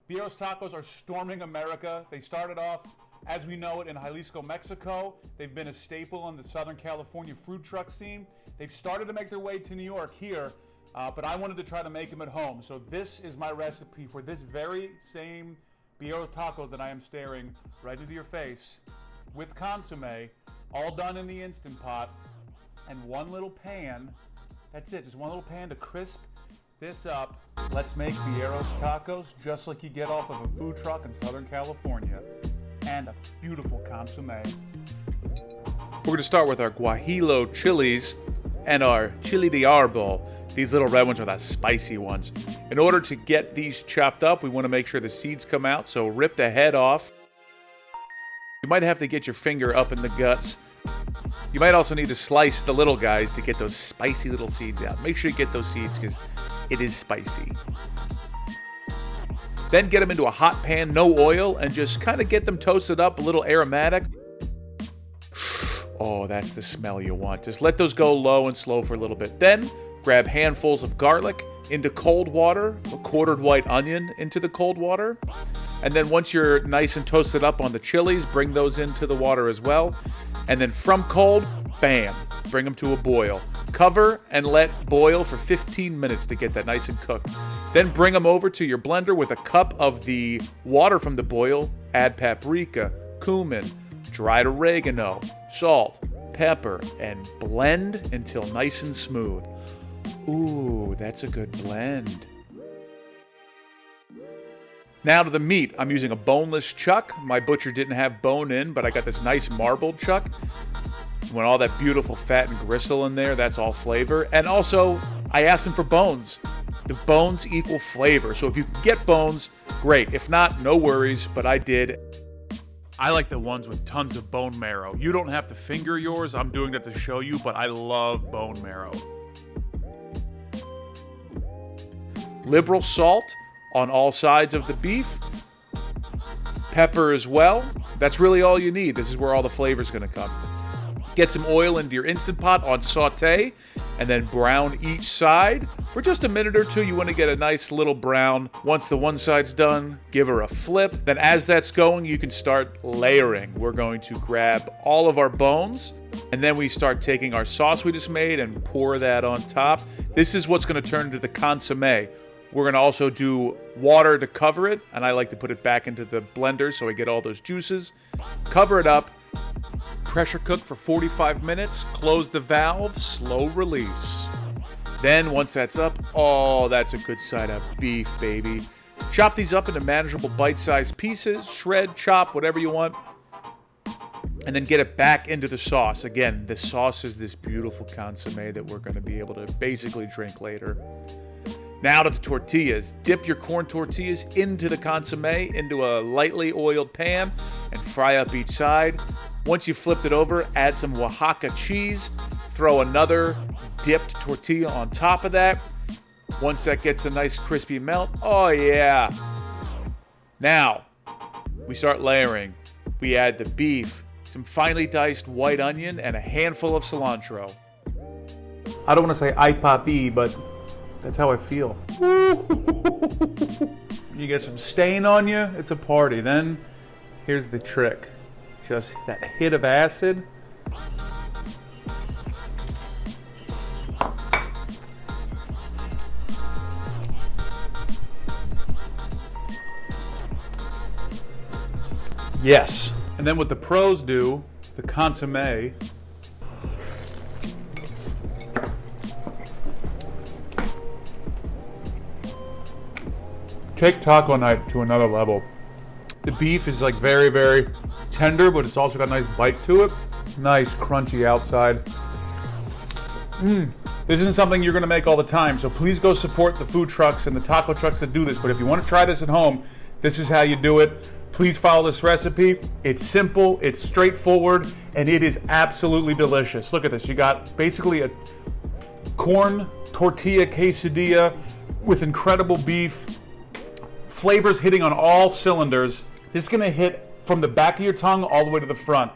Birra Tacos are storming America. They started off, as we know it, in Jalisco, Mexico. They've been a staple on the Southern California food truck scene. They've started to make their way to New York here, but I wanted to try to make them at home. So this is my recipe for this very same Birra Taco that I am staring right into your face with consomme, all done in the Instant Pot, and one little pan. That's it, just one little pan to crisp this up. Let's make Birra Tacos just like you get off of a food truck in Southern California. And a beautiful consomme. We're going to start with our guajillo chilies and our chile de árbol. These little red ones are the spicy ones. In order to get these chopped up, we want to make sure the seeds come out, so rip the head off. You might have to get your finger up in the guts. You might also need to slice the little guys to get those spicy little seeds out. Make sure you get those seeds because it is spicy. Then get them into a hot pan, no oil, and just kind of get them toasted up, a little aromatic. Oh, that's the smell you want. Just let those go low and slow for a little bit. Then grab handfuls of garlic into cold water, a quartered white onion into the cold water. And then once you're nice and toasted up on the chilies, bring those into the water as well. And then from cold, bam, bring them to a boil. Cover and let boil for 15 minutes to get that nice and cooked. Then bring them over to your blender with a cup of the water from the boil. Add paprika, cumin, dried oregano, salt, pepper, and blend until nice and smooth. Ooh, that's a good blend. Now to the meat. I'm using a boneless chuck. My butcher didn't have bone in, but I got this nice marbled chuck. When all that beautiful fat and gristle in there, that's all flavor. And also, I asked him for bones. The bones equal flavor. So if you can get bones, great. If not, no worries, but I did. I like the ones with tons of bone marrow. You don't have to finger yours. I'm doing that to show you, but I love bone marrow. Liberal salt on all sides of the beef. Pepper as well. That's really all you need. This is where all the flavor's gonna come. Get some oil into your Instant Pot on saute, and then brown each side. For just a minute or two, you want to get a nice little brown. Once the one side's done, give her a flip. Then as that's going, you can start layering. We're going to grab all of our bones, and then we start taking our sauce we just made and pour that on top. This is what's going to turn into the consomme. We're going to also do water to cover it, and I like to put it back into the blender so I get all those juices. Cover it up. Pressure cook for 45 minutes, close the valve, slow release. Then once that's up, oh, that's a good side of beef, baby. Chop these up into manageable bite-sized pieces, shred, chop, whatever you want. And then get it back into the sauce. Again, the sauce is this beautiful consomme that we're going to be able to basically drink later. Now to the tortillas. Dip your corn tortillas into the consomme, into a lightly oiled pan, and fry up each side. Once you've flipped it over, add some Oaxaca cheese. Throw another dipped tortilla on top of that. Once that gets a nice crispy melt, oh yeah. Now, we start layering. We add the beef, some finely diced white onion, and a handful of cilantro. I don't want to say ay papi, but that's how I feel. You get some stain on you, it's a party. Then, here's the trick. Just that hit of acid. Yes. And then what the pros do, the consomme. Take taco night to another level. The beef is like very, very tender, but it's also got a nice bite to it. Nice crunchy outside. This isn't something you're gonna make all the time, so please go support the food trucks and the taco trucks that do this. But if you want to try this at home, this is how you do it. Please follow this recipe. It's simple, it's straightforward, and it is absolutely delicious. Look at this. You got basically a corn tortilla quesadilla with incredible beef. Flavors hitting on all cylinders. This is gonna hit from the back of your tongue all the way to the front.